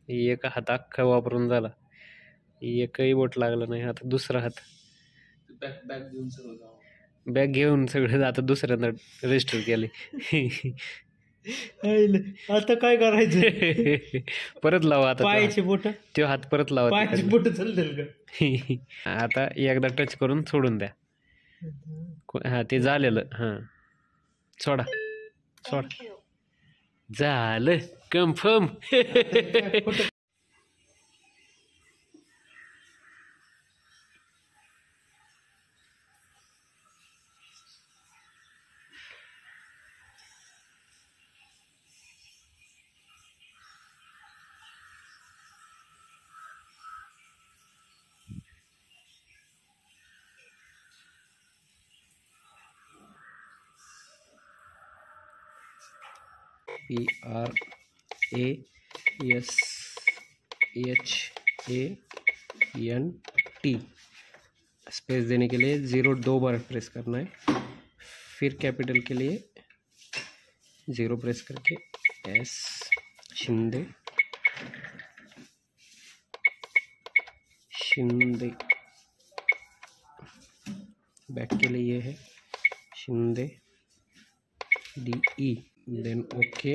एक हात अख्खा वापरून झाला, एकही बोट लागलं नाही. आता दुसरा हात बॅग घेऊन सगळं आता दुसऱ्यांदा रजिस्टर केले. आता काय करायचं? परत लावा आता पायाची बोट, तो हात परत लावा. पायाची बोट चालतील का? आता एकदा टच करून सोडून द्या. हा ते झालेलं. हा सोडा सोडा, झालं कन्फर्म. PRASHANT, स्पेस देने के लिए 0 2 बार प्रेस करना है. फिर कैपिटल के लिए 0 प्रेस करके S शिंदे शिंदे. बैक के लिए ये है शिंदे DE. Then okay.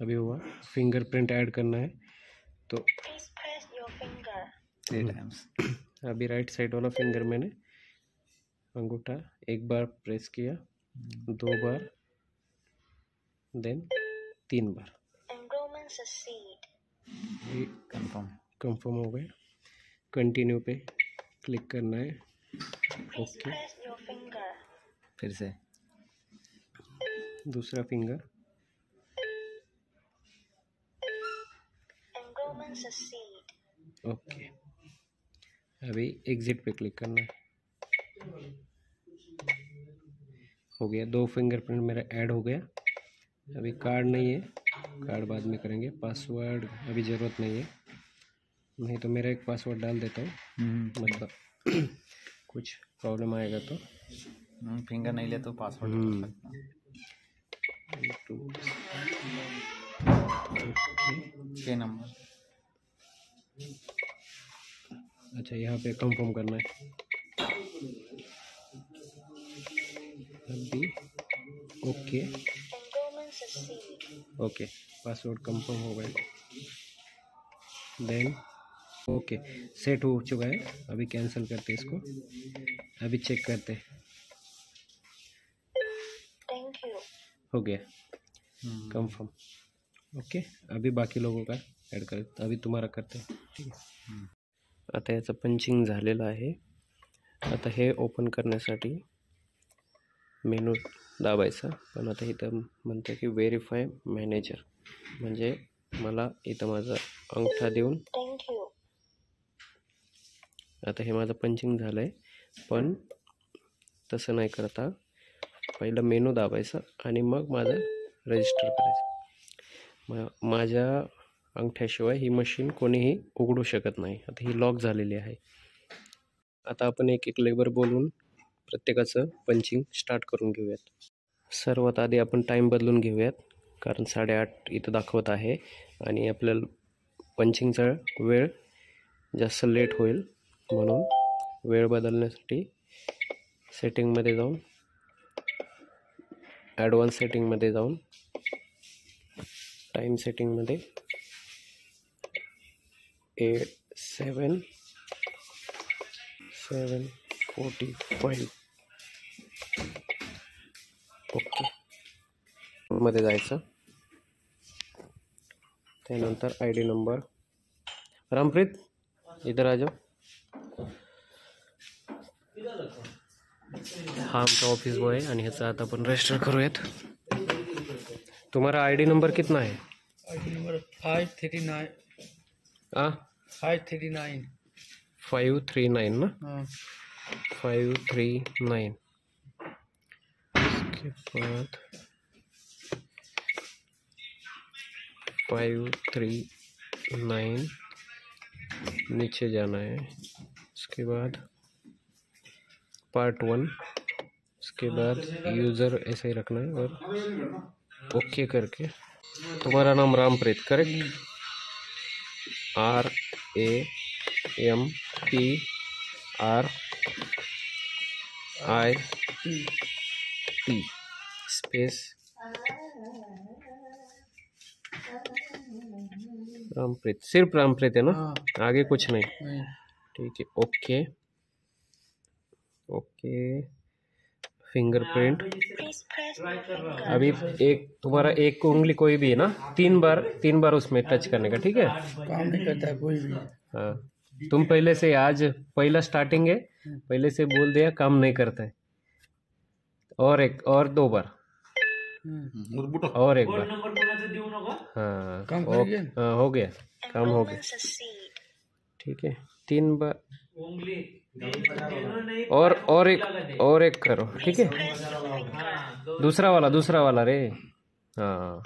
अभी हुआ. फिंगरप्रिंट ऐड करना है तो अभी राइट साइड वाला फिंगर मैंने अंगूठा एक बार प्रेस किया, 2 बार, देन 3 बार. कंफर्म हो गया. कंटिन्यू पे क्लिक करना है. ओके. फिर से दूसरा फिंगर. ओके. अभी एग्जिट पे क्लिक करना है. हो गया. 2 फिंगरप्रिंट मेरा ऐड हो गया. अभी कार्ड नहीं है, कार्ड बाद में करेंगे. पासवर्ड अभी ज़रूरत नहीं है, नहीं तो मेरा एक पासवर्ड डाल देता हूँ. मतलब कुछ प्रॉब्लम आएगा तो. फिंगर नहीं ले तो पासवर्ड. के नंबर. अच्छा, यहाँ पे कंफर्म करना है. अभी ओके. ओके, पासवर्ड कंफर्म हो गया. देन ओके, सेट हो चुका है. अभी कैंसिल करते हैं इसको. अभी चेक करते हैं. हो गया कंफर्म. ओके. अभी बाकी लोगों का ॲड कर. अभी तुम्हाला करते. ठीक आहे. आता याचं पंचिंग झालेलं आहे. आता हे ओपन करण्यासाठी मेनू दाबायचा. पण आता इथं म्हणतं की व्हेरीफाय मॅनेजर, म्हणजे मला इथं माझा अंगठा देऊन आता हे माझं पंचिंग झालं आहे. पण तसं नाही करता पहिलं मेनू दाबायचं आणि मग माझं रजिस्टर करायचं. माझ्या अंगठ्याशिवाय ही मशीन कोणीही उघडू शकत नाही. आता ही लॉक झालेली आहे. आता आपण एक एक लेबर बोलून प्रत्येकाचं पंचिंग स्टार्ट करून घेऊयात. सर्वात आधी आपण टाईम बदलून घेऊयात, कारण 8:30 इथं दाखवत आहे आणि आपल्याला पंचिंगचा वेळ जास्त लेट होईल. म्हणून वेळ बदलण्यासाठी सेटिंगमध्ये जाऊन, ॲडव्हान्स सेटिंगमध्ये जाऊन, टाईम सेटिंगमध्ये 7:45 ओके मध्ये जायचं. त्यानंतर ID नंबर. रामप्रीत इधर आ जाओ. हा आमचा ऑफिस बॉय आहे आणि ह्याचा आता आपण रजिस्टर करूयात. तुम्हारा ID नंबर कितना है? ID number 539. 539. 539 ना. हाँ 539. उसके बाद 539 नीचे जाना है. उसके बाद पार्ट 1. उसके बाद यूज़र ऐसे ही रखना है और ओके करके तुम्हारा नाम Rampreet, correct? RAMPRIT space Rampreet, सिर्फ रामप्रीत है ना? हाँ। आगे कुछ नहीं? नहीं। ठीक है, ओके ओके। फिंगरप्रिंट अभी एक तुम्हारा एक उंगली कोई भी है ना, तीन बार उसमें टच करने का, ठीक है? काम नहीं करता है कोई भी। हाँ, तुम पहले से आज पहला स्टार्टिंग है, पहले से बोल दिया काम नहीं करता है। और दो बार और एक बार। हाँ काम कर गया? हाँ, हो गया, काम हो गया, ठीक है। 3 बार और एक करो, ठीक है? दूसरा वाला रे। हाँ,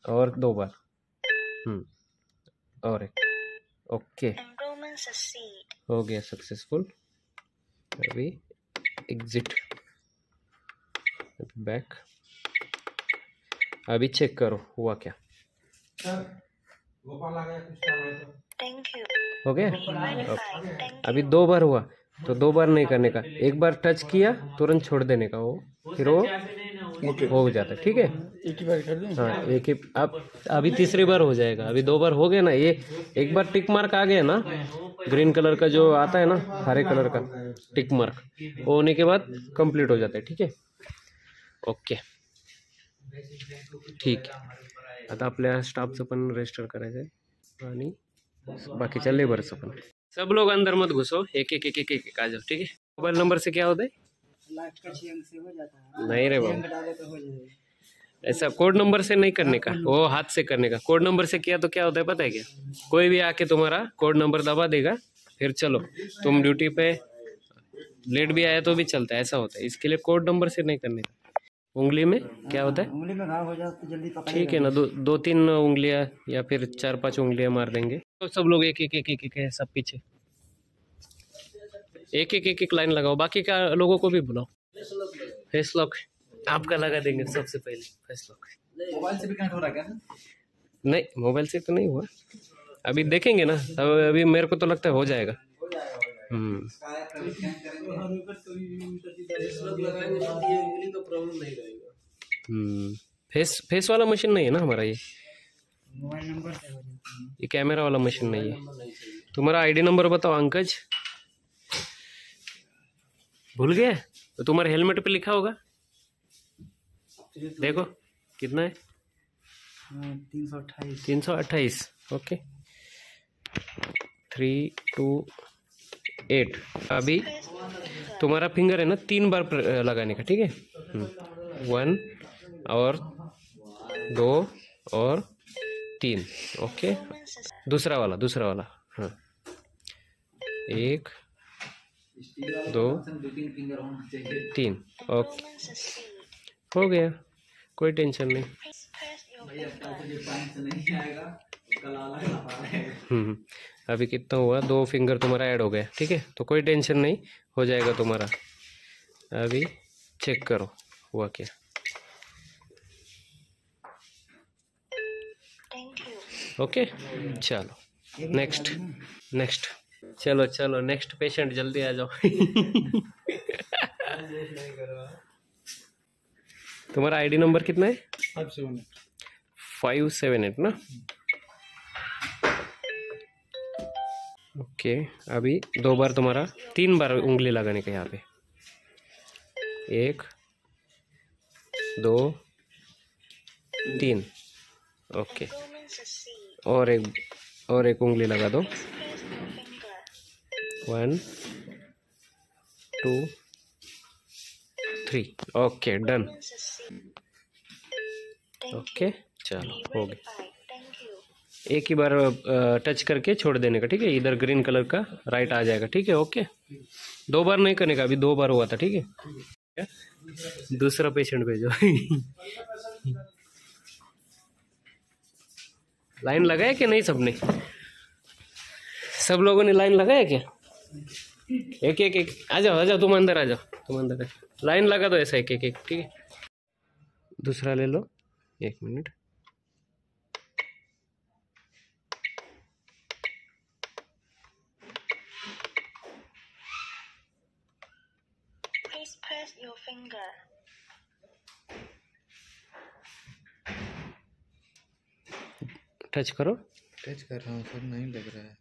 और 2 बार। और एक, ओके, हो गया सक्सेसफुल। अभी एग्जिट, बैक। अभी चेक करो हुआ क्या। हो गया? अभी 2 बार हुआ, तो 2 बार नहीं करने का, एक बार टच किया तुरंत छोड़ देने का, वो फिर वो हो जाता है, ठीक है? एक ही बार कर दूं? हाँ, एक ही। अब अभी तीसरी बार हो जाएगा। अभी 2 बार हो गया ना, ये एक बार टिक मार्क आ गया ना, ग्रीन कलर का जो आता है ना, हरे कलर का टिक मार्क, वो होने के बाद कंप्लीट हो जाता है, ठीक है? ओके, ठीक आहे। आता आपल्या स्टाफचं पण रजिस्टर करायचं आहे आणि बाकीच्या लेबरचं पण। सब लोग अंदर मत घुसो, एक आ जाओ, ठीक है? मोबाइल नंबर से क्या होता है? नहीं रे बाबू, ऐसा कोड नंबर से नहीं करने का, वो हाथ से करने का। कोड नंबर से किया तो क्या होता है पता है क्या? कोई भी आके तुम्हारा कोड नंबर दबा देगा, फिर चलो तुम ड्यूटी पे लेट भी आया तो भी चलता है, ऐसा होता है। इसके लिए कोड नंबर से नहीं करने का। उंगली में क्या होता है? उंगली में घाव हो जाए तो जल्दी पकड़। ठीक है ना, 2-3 उंगलियां या फिर 4-5 उंगलियां मार देंगे। तो सब लोग एक है, सब पीछे एक लाइन लगाओ। बाकी का लोगों को भी बुलाओ। फेस लॉक आपका लगा देंगे सबसे पहले, फेस लॉक। मोबाइल से भी कनेक्ट हो रहा है क्या? नहीं, मोबाइल से तो नहीं हुआ, अभी देखेंगे ना, तब अभी मेरे को तो लगता है हो जाएगा। फेस वाला मशीन नहीं है ना हमारा, ये मोबाइल नंबर ये कैमरा वाला मशीन नहीं है। तुम्हारा आईडी नंबर बताओ अंकज। भूल गए? तो तुम्हारे हेलमेट पे लिखा होगा, देखो कितना है? 328। ओके, 328। अभी तुम्हारा फिंगर है ना, 3 बार लगाने का, ठीक है? 1 और 2 और 3। ओके, दूसरा वाला। हाँ, 1 2 3। ओके, हो गया, कोई टेंशन नहीं। अभी कितना हुआ? 2 फिंगर तुम्हारा ऐड हो गया, ठीक है? तो कोई टेंशन नहीं, हो जाएगा तुम्हारा। अभी चेक करो हुआ क्या। ओके, चलो नेक्स्ट चलो नेक्स्ट पेशेंट जल्दी आ जाओ। तुम्हारा आईडी नंबर कितना है? 578 ना? ओके, अभी 2 बार तुम्हारा 3 बार उंगली लगाने का यहाँ पे। 1 2 3। ओके, और एक उंगली लगा दो। 1 2 3। Okay, done. ओके, चलो हो गया। एक ही बार टच करके छोड़ देने का, ठीक है? इधर ग्रीन कलर का राइट आ जाएगा, ठीक है? ओके, 2 बार नहीं करने का, अभी 2 बार हुआ था, ठीक है? दूसरा पेशेंट भेजो। लाइन लगाया क्या? नहीं, सबने, सब लोगों ने लाइन लगाया क्या? एक आ जाओ, तुम अंदर आ जाओ, लाइन लगा दो ऐसा एक, ठीक है? दूसरा ले लो, 1 मिनट। your finger. टच करो। टच कर रहा हूँ सर, नहीं लग रहा है।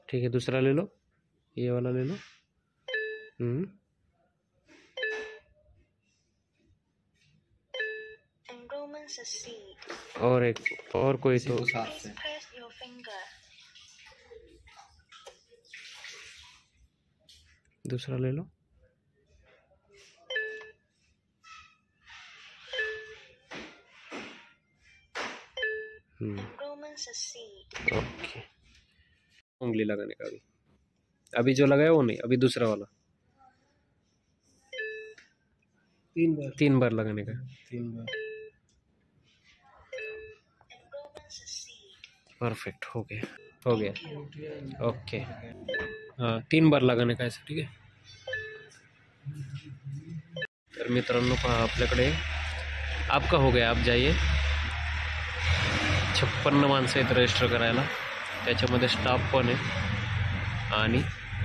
ठीक है, दूसरा ले लो, ये वाला ले लो। Enrollment succeed. और एक और कोई तो साथ Please से press your finger. दूसरा ले लो। Enrollment succeed. ओके, उंगली लगाने का अभी जो लगाया वो नहीं, अभी दूसरा वाला 3 बार लगाने का। 3 बार। Enrollment succeed. परफेक्ट, हो गया। ओके, हाँ 3 बार लगाने का ऐसा, ठीक है। तर मित्रांनो पहा, आपल्याकडे आपका हो गया, आप जाइए। 56 माणसं आहेत रजिस्टर करायला, त्याच्यामध्ये स्टाफ पण आहे आणि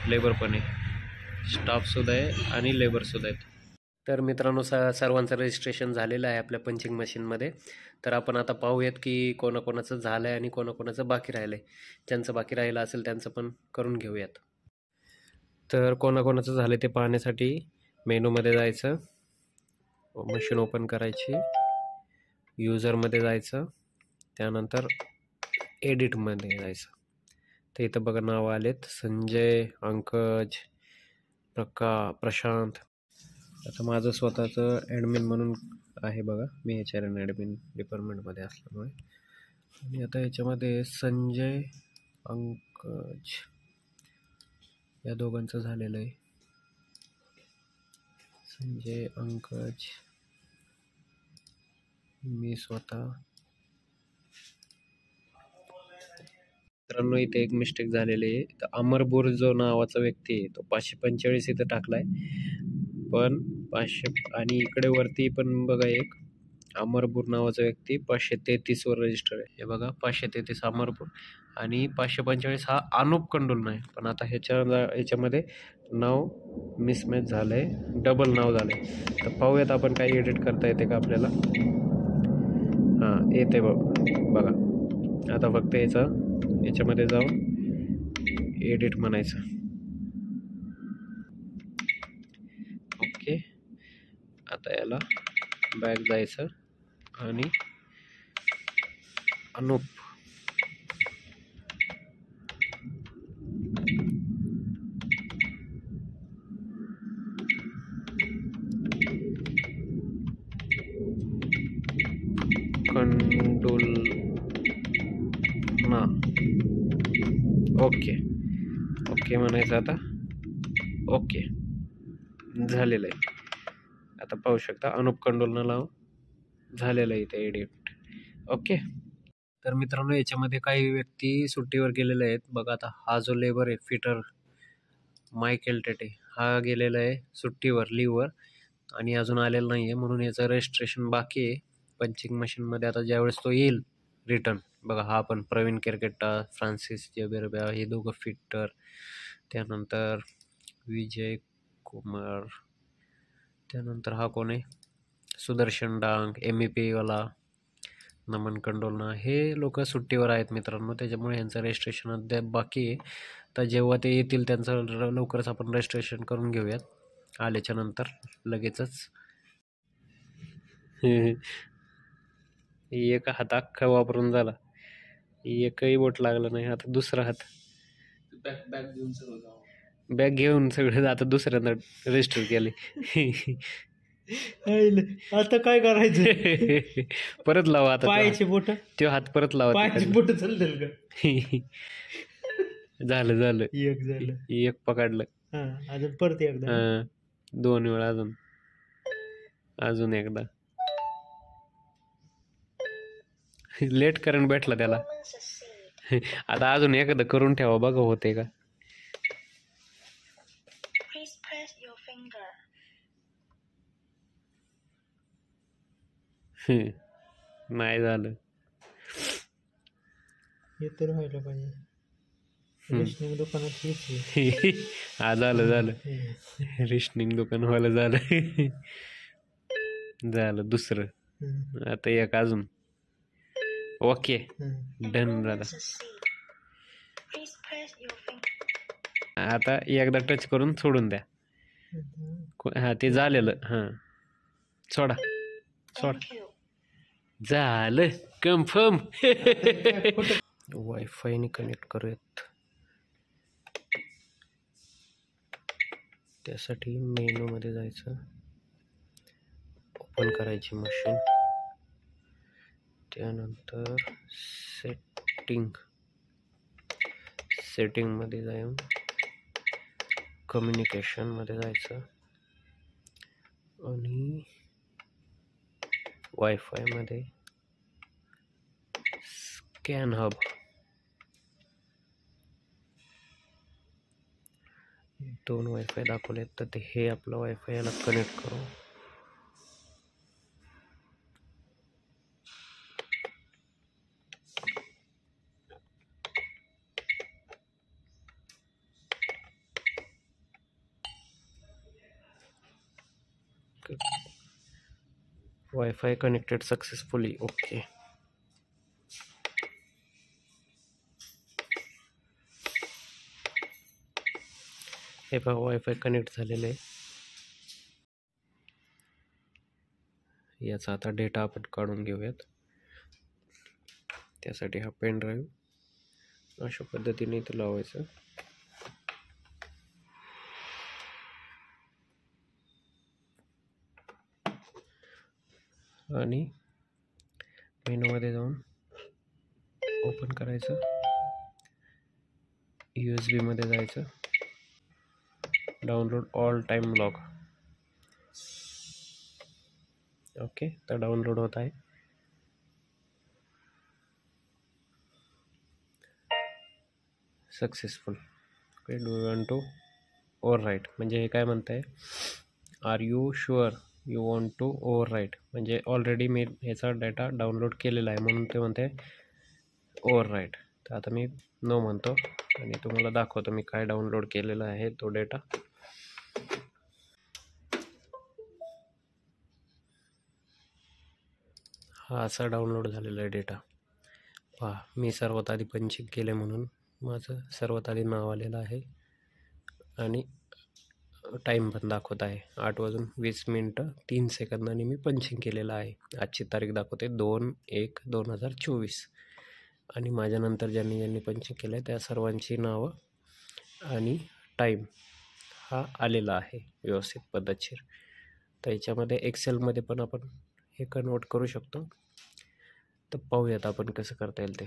लेबर पण आहे। स्टाफसुद्धा आहे आणि लेबरसुद्धा आहेत। तर मित्रांनो सर्वांचं रजिस्ट्रेशन झालेलं आहे आपल्या पंचिंग मशीनमध्ये। तर आपण आता पाहूयात की कोणाकोणाचं झालं आहे आणि कोणाकोणाचं बाकी राहिलं आहे। ज्यांचं बाकी राहिलं असेल त्यांचं पण करून घेऊयात। तर कोणाकोणाचं झालं ते पाहण्यासाठी मेनूमध्ये जायचं, मशीन ओपन करायची, यूजरमध्ये जायचं, त्यानंतर एडिटमध्ये जायचं। तर इथं बघा नाव आलेत, संजय, अंकज, प्रशांत। आता माझं स्वतःचं ॲडमिन म्हणून आहे बघा, मी HR आणि ॲडमिन डिपार्टमेंटमध्ये असल्यामुळे। आणि आता याच्यामध्ये संजय, अंकज या दोघांचं झालेलं आहे। संजय, अंकज, मी स्वतः। मित्रांनो इथे एक मिस्टेक झालेली आहे। तर अमरपूर जो नावाचा व्यक्ती आहे तो 545 इथं टाकलाय, पण 500 आणि इकडे वरती पण बघा एक अमरपूर नावाचा व्यक्ती 533 वर रजिस्टर आहे। हे बघा 533 अमरपूर आणि 545 हा अनुप कंडोल नाही, पण आता ह्याच्यामध्ये नाव मिसमॅच झालंय, डबल नाव झालंय। तर पाहूयात आपण काही एडिट करता येते का आपल्याला। हां येते बघा, आता फक्त याच्यामध्ये जाऊन एडिट म्हणायचं। ओके, आता याला बॅक जायचं आणि अनुप कंडोल ना, ओके ओके म्हणायचं। आता ओके झालेलं आहे। आता पाहू शकता अनुप कंडोलनं नाव झालेलं आहे इथे एडिट। ओके, तर मित्रांनो याच्यामध्ये काही व्यक्ती सुट्टीवर गेलेले आहेत बघा। आता हा जो लेबर आहे फिटर मायकेल टेटे, हा गेलेला आहे सुट्टीवर, लीववर, आणि अजून आलेला नाही आहे, म्हणून याचं रजिस्ट्रेशन बाकी आहे पंचिंग मशीनमध्ये। आता ज्यावेळेस तो येईल रिटर्न, बघा हा पण प्रवीण केरकेट्टा, फ्रान्सिस जेबेरब्या, हे दोघं फिटर, त्यानंतर विजय कुमार, त्यानंतर हा कोण आहे सुदर्शन डांग, MEP वाला, नमन कंडोलना, हे लोक सुट्टीवर आहेत मित्रांनो, त्याच्यामुळे यांचं रजिस्ट्रेशन अद्याप बाकी आहे। तर जेव्हा ते येतील त्यांचं लवकरच आपण रजिस्ट्रेशन करून घेऊयात आल्याच्या नंतर लगेचच। एक हात अख्खा वापरून झाला, एकही बोट लागला नाही। आता दुसरा हात बॅग घेऊन सगळं आता दुसऱ्यांदा रजिस्टर केले। आता काय करायचं? परत लावा आता पायाचे बोट, तो हात परत लावा, पायाचे बोट चालतील का? झालं एक झालं, एक पकडलं। हा अजून परत एकदा। 2 वेळा अजून एकदा। लेट करंट भेटला त्याला। Enrollment succeed. आता अजून एखादं करून ठेवा बघा होते का। Please press your finger. नाही झालं। हे तर व्हायला पाहिजे। रेशनिंग दुकानात हेच आहे. हा झालं हम्म. रेशनिंग दुकानवालं झालं. झालं दुसरं. हम्म. आता एक अजून. ओके हम्म. डन Enrollment झालं. succeed. Please press your finger. आता एकदा टच करून सोडून द्या. हा ते झालेलं. हां सोडा सोडा. Thank you. झालं कन्फर्म. वायफायने कनेक्ट करूयात. त्यासाठी मेनूमध्ये जायचं, ओपन करायची मशीन, त्यानंतर सेटिंगमध्ये जाऊन कम्युनिकेशनमध्ये जायचं आणि वायफायमध्ये स्कॅन हब, दोन वायफाय दाखवलेत तर ते हे आपलं वायफाय याला कनेक्ट करू. Wifi connected successfully. ओके. हे पहा वायफाय कनेक्ट झालेलं आहे. याचा आता डेटा आपण काढून घेऊयात. त्यासाठी हा पेन ड्राईव्ह अशा पद्धतीने इथं लावायचं. आणि मेनूमध्ये जाऊन ओपन करायचं, USB मध्ये जायचं, download all time log. Okay, तर डाउनलोड होत आहे. Successful. Okay, do you want to overwrite, म्हणजे हे काय म्हणत आहे, are you sure you want to overwrite, म्हणजे ऑलरेडी मी ह्याचा डेटा डाउनलोड केलेला आहे म्हणून ते म्हणते ओव्हरराईट. तर आता मी नो म्हणतो आणि तुम्हाला दाखवतो मी काय डाउनलोड केलेला आहे तो डेटा. हा असा डाउनलोड झालेला आहे डेटा. पहा, मी सर्वात आधी पंचिंग केले म्हणून माझं सर्वात आधी नाव आलेलं आहे आणि टाईम पण दाखवत आहे 8:20:03 मी पंचिंग केलेलं आहे. आजची तारीख दाखवते 2/1/2024 आणि माझ्यानंतर ज्यांनी पंचिंग केलं आहे त्या सर्वांची नावं आणि टाईम हा आलेला आहे व्यवस्थित पद्धतशीर. तर याच्यामध्ये एक्सेलमध्ये पण आपण हे कन्वर्ट करू शकतो. तर पाहूयात आपण कसं करता येईल ते.